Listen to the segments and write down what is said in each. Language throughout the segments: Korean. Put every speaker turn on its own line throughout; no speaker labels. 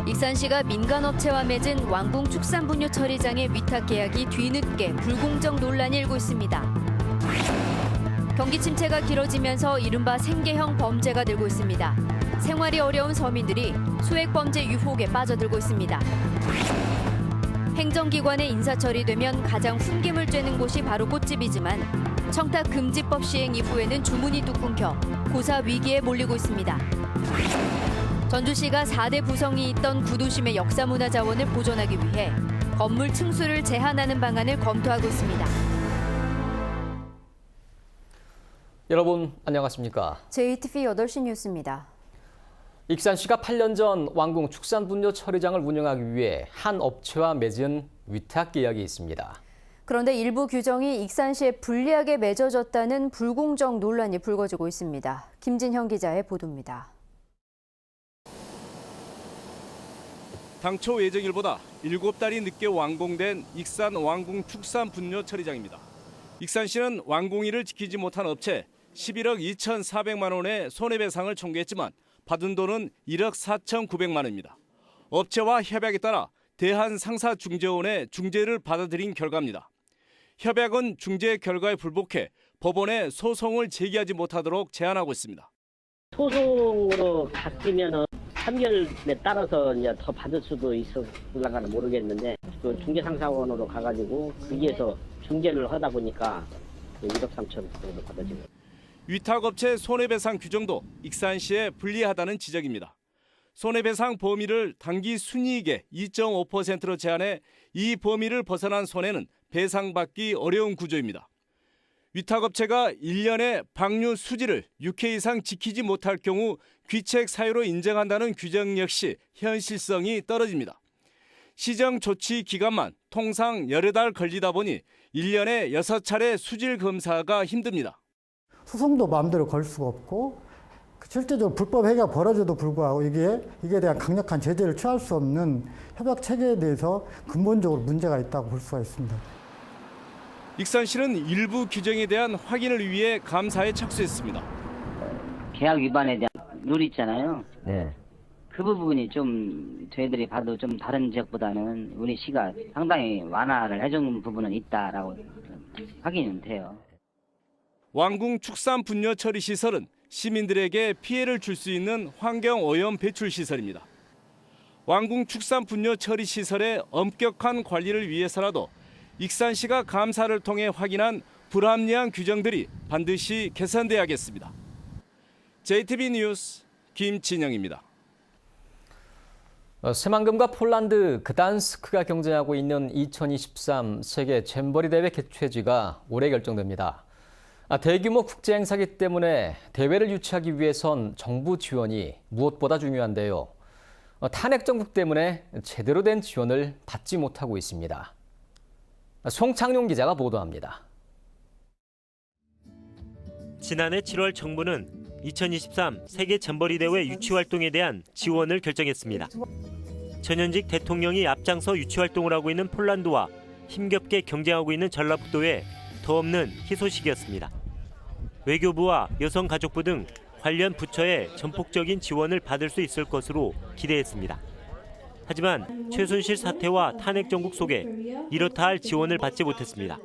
익산시가 민간업체와 맺은 왕궁 축산분뇨 처리장의 위탁 계약이 뒤늦게 불공정 논란이 일고 있습니다. 경기 침체가 길어지면서 이른바 생계형 범죄가 늘고 있습니다. 생활이 어려운 서민들이 소액 범죄 유혹에 빠져들고 있습니다. 행정기관의 인사처리되면 가장 훈김을 쬐는 곳이 바로 꽃집이지만 청탁금지법 시행 이후에는 주문이 뚝 끊겨 고사 위기에 몰리고 있습니다. 전주시가 4대 부성이 있던 구도심의 역사문화 자원을 보존하기 위해 건물 층수를 제한하는 방안을 검토하고 있습니다.
여러분 안녕하십니까?
JTV 8시 뉴스입니다.
익산시가 8년 전 왕궁 축산분뇨 처리장을 운영하기 위해 한 업체와 맺은 위탁 계약이 있습니다.
그런데 일부 규정이 익산시에 불리하게 맺어졌다는 불공정 논란이 불거지고 있습니다. 김진형 기자의 보도입니다.
당초 예정일보다 7달이 늦게 완공된 익산 왕궁 축산분뇨 처리장입니다. 익산시는 완공일을 지키지 못한 업체 11억 2,400만 원의 손해배상을 청구했지만 받은 돈은 1억 4,900만 원입니다. 업체와 협약에 따라 대한상사중재원의 중재를 받아들인 결과입니다. 협약은 중재 결과에 불복해 법원에 소송을 제기하지 못하도록 제한하고 있습니다.
소송으로 바뀌면 판결에 따라서 이제 더 받을 수도 있을랑가는 모르겠는데 그 중재상사원으로 가가지고 거기에서 중재를 하다 보니까 1억 3천 정도 받아지고.
위탁업체 손해배상 규정도 익산시에 불리하다는 지적입니다. 손해배상 범위를 당기 순이익의 2.5%로 제한해 이 범위를 벗어난 손해는 배상받기 어려운 구조입니다. 위탁업체가 1년에 방류 수지를 6회 이상 지키지 못할 경우 귀책 사유로 인정한다는 규정 역시 현실성이 떨어집니다. 시정 조치 기간만 통상 여러 달 걸리다 보니 1년에 6차례 수질 검사가 힘듭니다.
소송도 마음대로 걸 수가 없고 실제적으로 불법 행위가 벌어져도 불구하고 이게 대한 강력한 제재를 취할 수 없는 협약 체계에 대해서 근본적으로 문제가 있다고 볼 수가 있습니다.
익산시는 일부 규정에 대한 확인을 위해 감사에 착수했습니다.
계약 위반에 대한 룰 있잖아요.
네.
그 부분이 좀 저희들이 봐도 좀 다른 지역보다는 우리 시가 상당히 완화를 해주는 부분은 있다라고 확인은 돼요.
왕궁 축산분뇨 처리 시설은 시민들에게 피해를 줄 수 있는 환경오염 배출 시설입니다. 왕궁 축산분뇨 처리 시설의 엄격한 관리를 위해서라도 익산시가 감사를 통해 확인한 불합리한 규정들이 반드시 개선돼야겠습니다. JTB 뉴스 김진영입니다.
새만금과 폴란드 그단스크가 경쟁하고 있는 2023 세계 잼버리 대회 개최지가 올해 결정됩니다. 대규모 국제 행사이기 때문에 대회를 유치하기 위해선 정부 지원이 무엇보다 중요한데요. 탄핵 정국 때문에 제대로 된 지원을 받지 못하고 있습니다. 송창용 기자가 보도합니다.
지난해 7월 정부는 2023 세계 잼버리 대회 유치 활동에 대한 지원을 결정했습니다. 전현직 대통령이 앞장서 유치 활동을 하고 있는 폴란드와 힘겹게 경쟁하고 있는 전라북도에 더 없는 희소식이었습니다. 외교부와 여성가족부 등 관련 부처의 전폭적인 지원을 받을 수 있을 것으로 기대했습니다. 하지만 최순실 사태와 탄핵 정국 속에 이렇다 할 지원을 받지 못했습니다.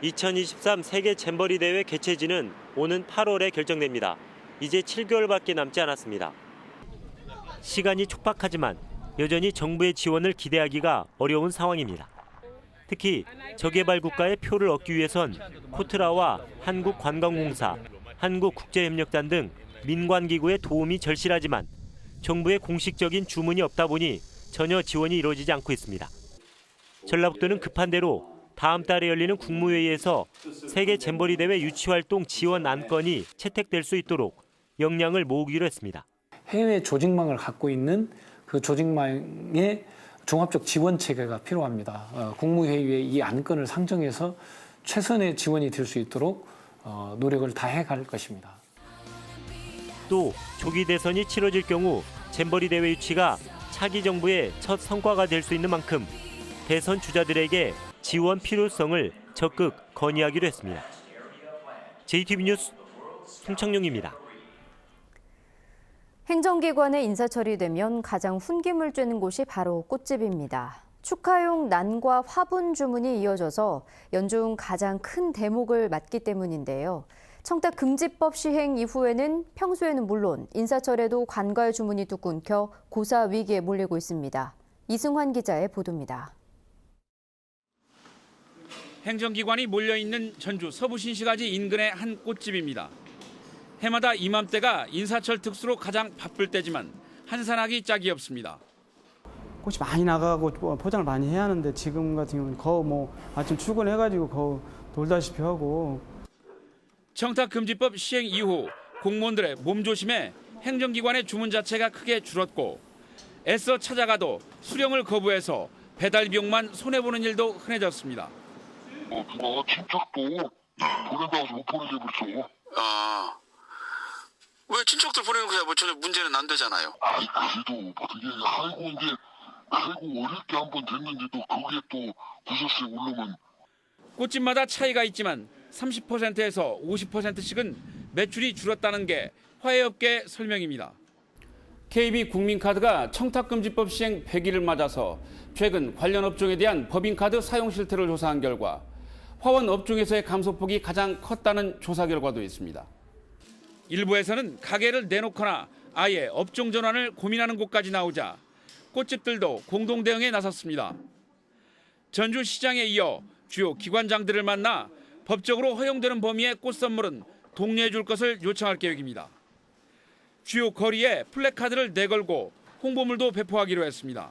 2023 세계 잼버리 대회 개최지는 오는 8월에 결정됩니다. 이제 7개월밖에 남지 않았습니다. 시간이 촉박하지만 여전히 정부의 지원을 기대하기가 어려운 상황입니다. 특히 저개발 국가의 표를 얻기 위해선 코트라와 한국관광공사, 한국국제협력단 등 민관기구의 도움이 절실하지만 정부의 공식적인 주문이 없다 보니 전혀 지원이 이루어지지 않고 있습니다. 전라북도는 급한 대로 다음 달에 열리는 국무회의에서 세계 잼버리 대회 유치활동 지원 안건이 채택될 수 있도록 역량을 모으기로 했습니다.
해외 조직망을 갖고 있는 그 조직망의 종합적 지원 체계가 필요합니다. 국무회의에 이 안건을 상정해서 최선의 지원이 될 수 있도록 노력을 다해 갈 것입니다.
또 조기 대선이 치러질 경우 잼버리 대회 유치가 차기 정부의 첫 성과가 될 수 있는 만큼 대선 주자들에게 지원 필요성을 적극 건의하기로 했습니다. JTB 뉴스 송창용입니다.
행정기관에 인사 처리되면 가장 훈김을 쬐는 곳이 바로 꽃집입니다. 축하용 난과 화분 주문이 이어져서 연중 가장 큰 대목을 맞기 때문인데요. 청탁금지법 시행 이후에는 평소에는 물론 인사철에도 관가의 주문이 뚝 끊겨 고사 위기에 몰리고 있습니다. 이승환 기자의 보도입니다.
행정기관이 몰려있는 전주 서부신시가지 인근의 한 꽃집입니다. 해마다 이맘때가 인사철 특수로 가장 바쁠 때지만 한산하기 짝이 없습니다.
꽃이 많이 나가고 포장을 많이 해야 하는데 지금 같은 경우는 거의 아침 출근해가지고 거의 돌다시피 하고.
청탁금지법 시행 이후 공무원들의 몸조심에 행정기관의 주문 자체가 크게 줄었고 애써 찾아가도 수령을 거부해서 배달 비용만 손해보는 일도 흔해졌습니다.
누가 친척도 보낸다고 해서 못 보내게 그랬어.
아, 왜 친척들 보내는 거야? 뭐 전혀 문제는 안 되잖아요.
아이 그래도 어떻게 아이고 어렵게 한 번 됐는데도 그게 또 구설수에 오르면.
꽃집마다 차이가 있지만 30%에서 50%씩은 매출이 줄었다는 게 화훼업계 설명입니다. KB국민카드가 청탁금지법 시행 100일을 맞아서 최근 관련 업종에 대한 법인카드 사용 실태를 조사한 결과 화원 업종에서의 감소폭이 가장 컸다는 조사 결과도 있습니다. 일부에서는 가게를 내놓거나 아예 업종 전환을 고민하는 곳까지 나오자 꽃집들도 공동 대응에 나섰습니다. 전주시장에 이어 주요 기관장들을 만나 법적으로 허용되는 범위의 꽃 선물은 독려해 줄 것을 요청할 계획입니다. 주요 거리에 플래카드를 내걸고 홍보물도 배포하기로 했습니다.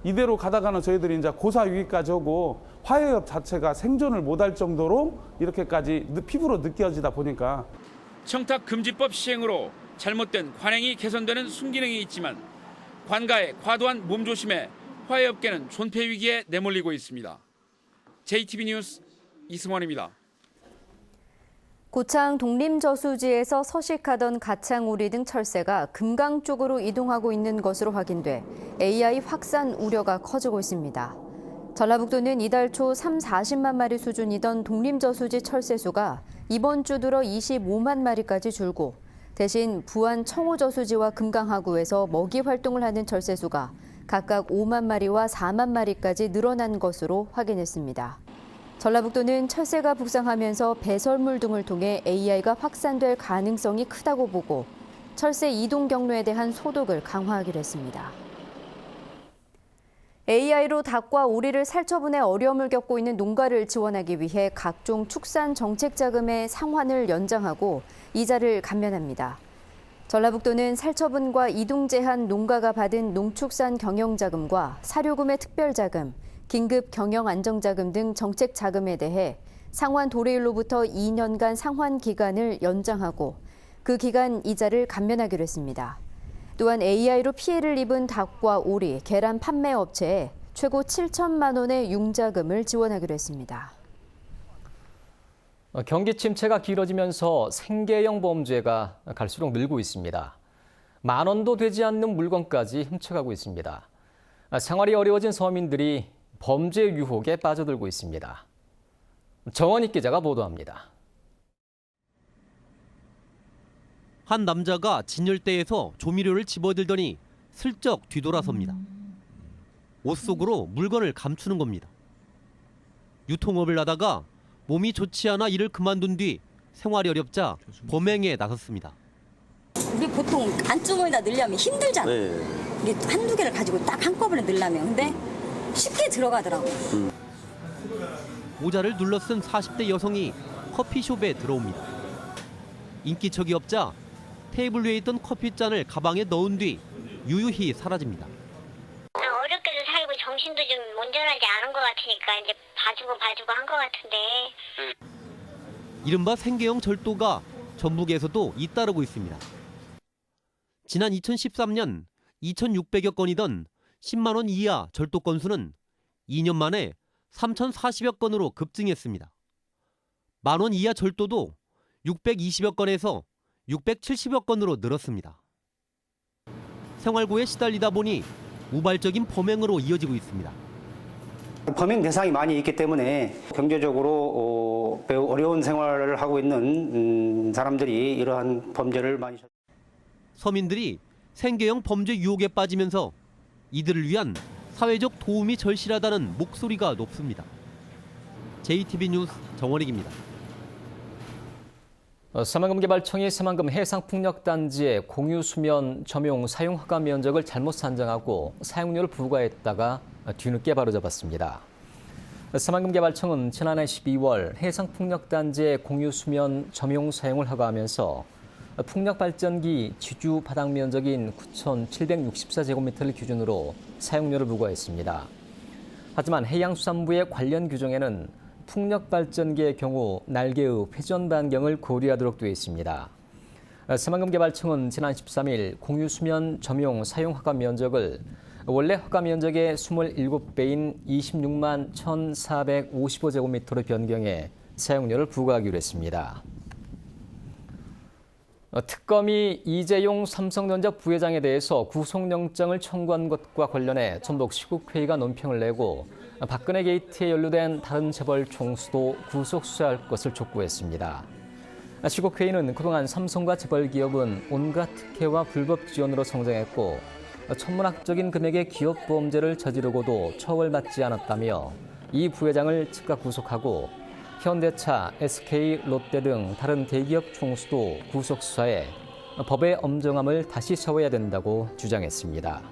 이대로 가다가는 저희들이 이제 고사 위기까지 오고 화훼업 자체가 생존을 못할 정도로 이렇게까지 피부로 느껴지다 보니까.
청탁금지법 시행으로 잘못된 관행이 개선되는 순기능이 있지만 관가의 과도한 몸조심에 화훼업계는 존폐 위기에 내몰리고 있습니다. JTB 뉴스 이승원입니다.
고창 독림저수지에서 서식하던 가창오리 등 철새가 금강 쪽으로 이동하고 있는 것으로 확인돼 AI 확산 우려가 커지고 있습니다. 전라북도는 이달 초 40만 마리 수준이던 독림저수지 철새 수가 이번 주 들어 25만 마리까지 줄고 대신 부안 청호저수지와 금강하구에서 먹이 활동을 하는 철새 수가 각각 5만 마리와 4만 마리까지 늘어난 것으로 확인했습니다. 전라북도는 철새가 북상하면서 배설물 등을 통해 AI가 확산될 가능성이 크다고 보고 철새 이동 경로에 대한 소독을 강화하기로 했습니다. AI로 닭과 오리를 살처분해 어려움을 겪고 있는 농가를 지원하기 위해 각종 축산 정책 자금의 상환을 연장하고 이자를 감면합니다. 전라북도는 살처분과 이동 제한 농가가 받은 농축산 경영자금과 사료금의 특별자금, 긴급 경영 안정자금 등 정책 자금에 대해 상환 도래일로부터 2년간 상환 기간을 연장하고 그 기간 이자를 감면하기로 했습니다. 또한 AI로 피해를 입은 닭과 오리, 계란 판매 업체에 최고 7천만 원의 융자금을 지원하기로 했습니다.
경기 침체가 길어지면서 생계형 범죄가 갈수록 늘고 있습니다. 10,000원도 되지 않는 물건까지 훔쳐가고 있습니다. 생활이 어려워진 서민들이 범죄 유혹에 빠져들고 있습니다. 정원익 기자가 보도합니다.
한 남자가 진열대에서 조미료를 집어들더니 슬쩍 뒤돌아섭니다. 옷 속으로 물건을 감추는 겁니다. 유통업을 하다가 몸이 좋지 않아 일을 그만둔 뒤 생활이 어렵자 범행에 나섰습니다.
우리 보통 안주머니에다 넣으려면 힘들잖아. 우리 한두 개를 가지고 딱 한꺼번에 넣으려면. 근데 쉽게 들어가더라고.
모자를 눌러 쓴 40대 여성이 커피숍에 들어옵니다. 인기척이 없자 테이블 위에 있던 커피잔을 가방에 넣은 뒤 유유히 사라집니다.
어렵게도 살고 정신도 좀 온전하지 않은 것 같으니까 이제 봐주고 한 것 같은데.
이른바 생계형 절도가 전북에서도 잇따르고 있습니다. 지난 2013년 2,600여 건이던 10만 원 이하 절도 건수는 2년 만에 3,040여 건으로 급증했습니다. 10,000원 이하 절도도 620여 건에서 670여 건으로 늘었습니다. 생활고에 시달리다 보니 우발적인 범행으로 이어지고 있습니다.
범행 대상이 많이 있기 때문에 경제적으로 매우 어려운 생활을 하고 있는 사람들이 이러한 범죄를 많이.
서민들이 생계형 범죄 유혹에 빠지면서 이들을 위한 사회적 도움이 절실하다는 목소리가 높습니다. JTB 뉴스 정원익입니다.
새만금개발청이 새만금 해상풍력단지의 공유수면 점용 사용 허가 면적을 잘못 산정하고 사용료를 부과했다가 뒤늦게 바로잡았습니다. 새만금개발청은 지난해 12월 해상풍력단지의 공유수면 점용 사용을 허가하면서 풍력발전기 지주 바닥 면적인 9,764제곱미터를 기준으로 사용료를 부과했습니다. 하지만 해양수산부의 관련 규정에는 풍력발전기의 경우 날개의 회전 반경을 고려하도록 되어 있습니다. 새만금개발청은 지난 13일 공유수면 점용 사용 허가 면적을 원래 허가 면적의 27배인 26만 1,455제곱미터로 변경해 사용료를 부과하기로 했습니다. 특검이 이재용 삼성전자 부회장에 대해서 구속영장을 청구한 것과 관련해 전북 시국회의가 논평을 내고 박근혜 게이트에 연루된 다른 재벌 총수도 구속 수사할 것을 촉구했습니다. 시국회의는 그동안 삼성과 재벌 기업은 온갖 특혜와 불법 지원으로 성장했고 천문학적인 금액의 기업 범죄를 저지르고도 처벌받지 않았다며 이 부회장을 즉각 구속하고 현대차, SK, 롯데 등 다른 대기업 총수도 구속 수사해 법의 엄정함을 다시 세워야 된다고 주장했습니다.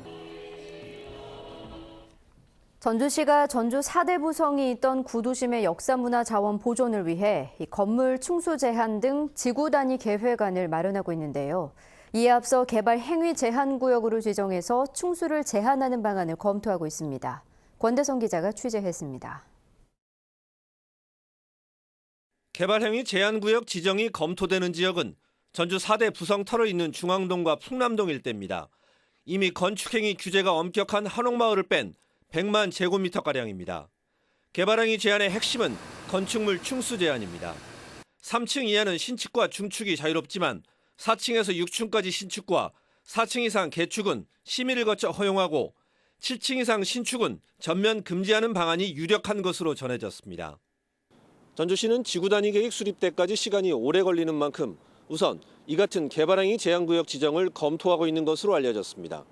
전주시가 전주 4대 부성이 있던 구도심의 역사문화자원 보존을 위해 건물 충수 제한 등 지구 단위 계획안을 마련하고 있는데요. 이에 앞서 개발 행위 제한 구역으로 지정해서 충수를 제한하는 방안을 검토하고 있습니다. 권대성 기자가 취재했습니다.
개발행위 제한구역 지정이 검토되는 지역은 전주 4대 부성터로 있는 중앙동과 풍남동 일대입니다. 이미 건축행위 규제가 엄격한 한옥마을을 뺀 100만 제곱미터가량입니다. 개발행위 제한의 핵심은 건축물 충수 제한입니다. 3층 이하는 신축과 중축이 자유롭지만 4층에서 6층까지 신축과 4층 이상 개축은 심의를 거쳐 허용하고 7층 이상 신축은 전면 금지하는 방안이 유력한 것으로 전해졌습니다. 전주시는 지구단위 계획 수립 때까지 시간이 오래 걸리는 만큼 우선 이 같은 개발행위 제한구역 지정을 검토하고 있는 것으로 알려졌습니다.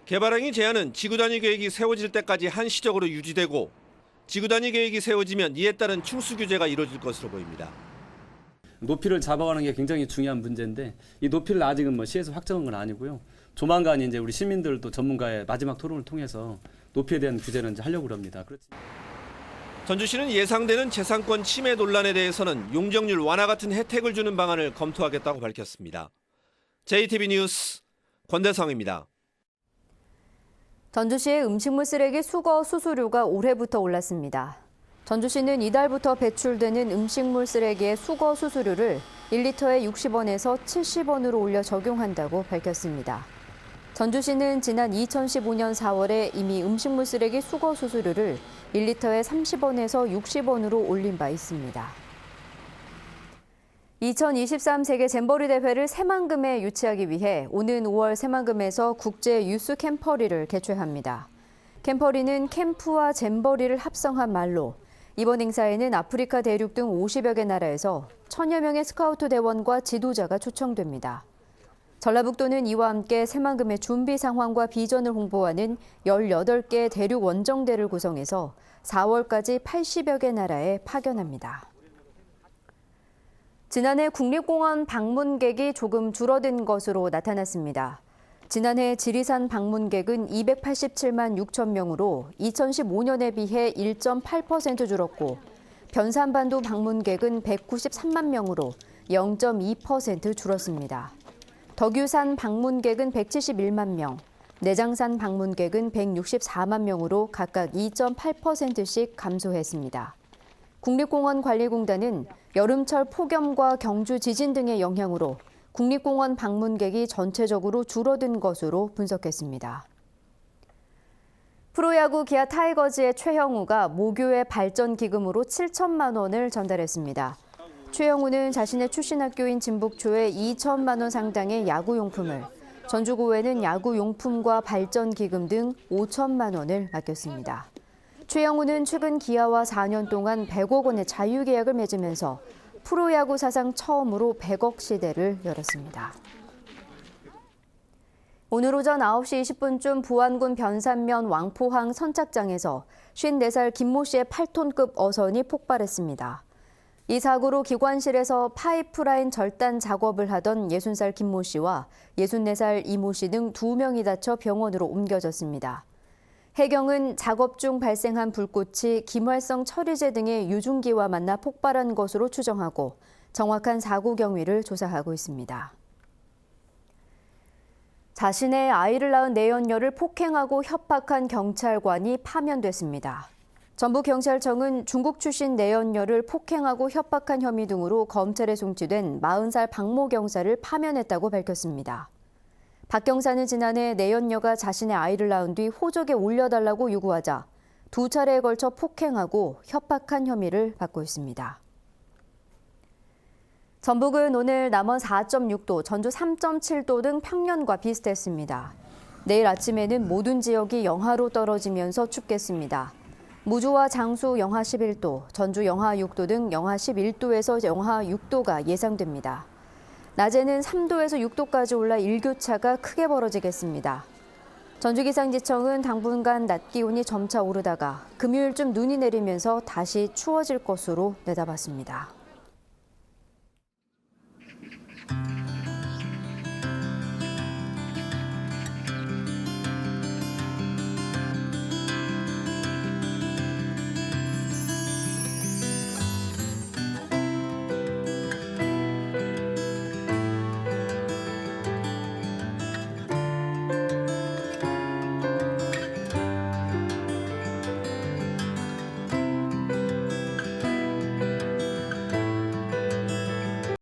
개발행위 제한은 지구단위 계획이 세워질 때까지 한시적으로 유지되고 지구단위 계획이 세워지면 이에 따른 충수 규제가 이루어질 것으로 보입니다.
높이를 잡아가는 게 굉장히 중요한 문제인데 이 높이를 아직은 시에서 확정한 건 아니고요. 조만간 이제 우리 시민들도 전문가의 마지막 토론을 통해서 높이에 대한 규제는 이제 하려고 합니다.
전주시는 예상되는 재산권 침해 논란에 대해서는 용적률 완화 같은 혜택을 주는 방안을 검토하겠다고 밝혔습니다. JTB 뉴스 권대성입니다.
전주시의 음식물 쓰레기 수거 수수료가 올해부터 올랐습니다. 전주시는 이달부터 배출되는 음식물 쓰레기의 수거 수수료를 1리터에 60원에서 70원으로 올려 적용한다고 밝혔습니다. 전주시는 지난 2015년 4월에 이미 음식물 쓰레기 수거 수수료를 1리터에 30원에서 60원으로 올린 바 있습니다. 2023 세계 잼버리 대회를 새만금에 유치하기 위해 오는 5월 새만금에서 국제 유스 캠퍼리를 개최합니다. 캠퍼리는 캠프와 잼버리를 합성한 말로 이번 행사에는 아프리카 대륙 등 50여 개 나라에서 1000여 명의 스카우트 대원과 지도자가 초청됩니다. 전라북도는 이와 함께 새만금의 준비 상황과 비전을 홍보하는 18개 대륙 원정대를 구성해서 4월까지 80여 개 나라에 파견합니다. 지난해 국립공원 방문객이 조금 줄어든 것으로 나타났습니다. 지난해 지리산 방문객은 287만 6천 명으로 2015년에 비해 1.8% 줄었고 변산반도 방문객은 193만 명으로 0.2% 줄었습니다. 덕유산 방문객은 171만 명, 내장산 방문객은 164만 명으로 각각 2.8%씩 감소했습니다. 국립공원관리공단은 여름철 폭염과 경주 지진 등의 영향으로 국립공원 방문객이 전체적으로 줄어든 것으로 분석했습니다. 프로야구 기아 타이거즈의 최형우가 모교의 발전기금으로 7천만 원을 전달했습니다. 최형우는 자신의 출신 학교인 진북초에 2천만 원 상당의 야구용품을, 전주고에는 야구용품과 발전기금 등 5천만 원을 맡겼습니다. 최형우는 최근 기아와 4년 동안 100억 원의 자유계약을 맺으면서 프로야구 사상 처음으로 100억 시대를 열었습니다. 오늘 오전 9시 20분쯤 부안군 변산면 왕포항 선착장에서 54살 김모 씨의 8톤급 어선이 폭발했습니다. 이 사고로 기관실에서 파이프라인 절단 작업을 하던 60살 김모 씨와 64살 이모 씨 등 2명이 다쳐 병원으로 옮겨졌습니다. 해경은 작업 중 발생한 불꽃이 김활성 처리제 등의 유증기와 만나 폭발한 것으로 추정하고 정확한 사고 경위를 조사하고 있습니다. 자신의 아이를 낳은 내연녀를 폭행하고 협박한 경찰관이 파면됐습니다. 전북경찰청은 중국 출신 내연녀를 폭행하고 협박한 혐의 등으로 검찰에 송치된 40살 박모 경사를 파면했다고 밝혔습니다. 박 경사는 지난해 내연녀가 자신의 아이를 낳은 뒤 호적에 올려달라고 요구하자 2차례에 걸쳐 폭행하고 협박한 혐의를 받고 있습니다. 전북은 오늘 남원 4.6도, 전주 3.7도 등 평년과 비슷했습니다. 내일 아침에는 모든 지역이 영하로 떨어지면서 춥겠습니다. 무주와 장수 영하 11도, 전주 영하 6도 등 영하 11도에서 영하 6도가 예상됩니다. 낮에는 3도에서 6도까지 올라 일교차가 크게 벌어지겠습니다. 전주기상지청은 당분간 낮 기온이 점차 오르다가 금요일쯤 눈이 내리면서 다시 추워질 것으로 내다봤습니다.